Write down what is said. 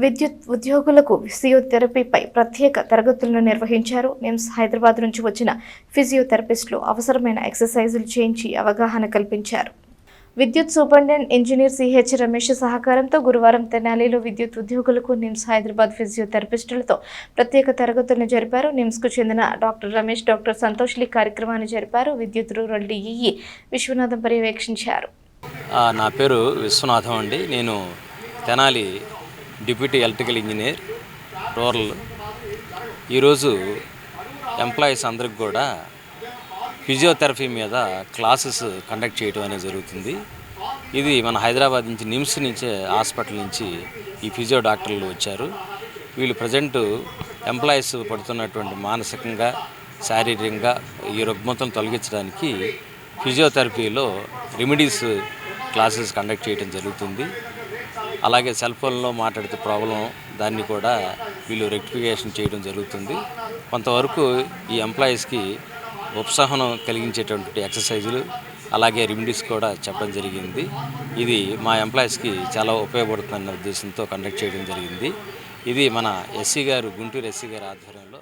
విద్యుత్ ఉద్యోగులకు ఫిజియోథెరపీపై ప్రత్యేక తరగతులను నిర్వహించారు. నిమ్స్ హైదరాబాద్ నుంచి వచ్చిన ఫిజియోథెరపిస్టులు అవసరమైన ఎక్సర్సైజులు చేయించి అవగాహన కల్పించారు. విద్యుత్ సూపరింటెండెంట్ ఇంజనీర్ సిహెచ్ రమేష్ సహకారంతో గురువారం తెనాలిలో విద్యుత్ ఉద్యోగులకు నిమ్స్ హైదరాబాద్ ఫిజియోథెరపిస్టులతో ప్రత్యేక తరగతులను జరిపారు. నిమ్స్కు చెందిన డాక్టర్ రమేష్, డాక్టర్ సంతోష్లి కార్యక్రమాన్ని జరిపారు. విద్యుత్ రూరల్ డిఈఈ విశ్వనాథం పర్యవేక్షించారు. నా పేరు విశ్వనాథం అండి. నేను Tenali deputy electrical engineer rural. ఈరోజు ఎంప్లాయీస్ అందరికి కూడా ఫిజియోథెరపీ మీద క్లాసెస్ కండక్ట్ చేయడం అనేది జరుగుతుంది. ఇది మన హైదరాబాద్ నుంచి నిమ్స్ నుంచే హాస్పిటల్ నుంచి ఈ ఫిజియో డాక్టర్లు వచ్చారు. వీళ్ళు ప్రజెంట్ ఎంప్లాయీస్ పడుతున్నటువంటి మానసికంగా, శారీరకంగా ఈ రుగ్మతను తొలగించడానికి ఫిజియోథెరపీలో రెమెడీస్ క్లాసెస్ కండక్ట్ చేయడం జరుగుతుంది. అలాగే సెల్ ఫోన్లో మాట్లాడితే ప్రాబ్లం, దాన్ని కూడా వీళ్ళు రెక్టిఫికేషన్ చేయడం జరుగుతుంది. కొంతవరకు ఈ ఎంప్లాయీస్కి ఉపశమనం కలిగించేటువంటి ఎక్సర్సైజులు అలాగే రెమెడీస్ కూడా చెప్పడం జరిగింది. ఇది మా ఎంప్లాయీస్కి చాలా ఉపయోగపడుతుందన్న ఉద్దేశంతో కండక్ట్ చేయడం జరిగింది. ఇది మన ఎస్సీ గారు, గుంటూరు ఎస్సీ గారి ఆధ్వర్యంలో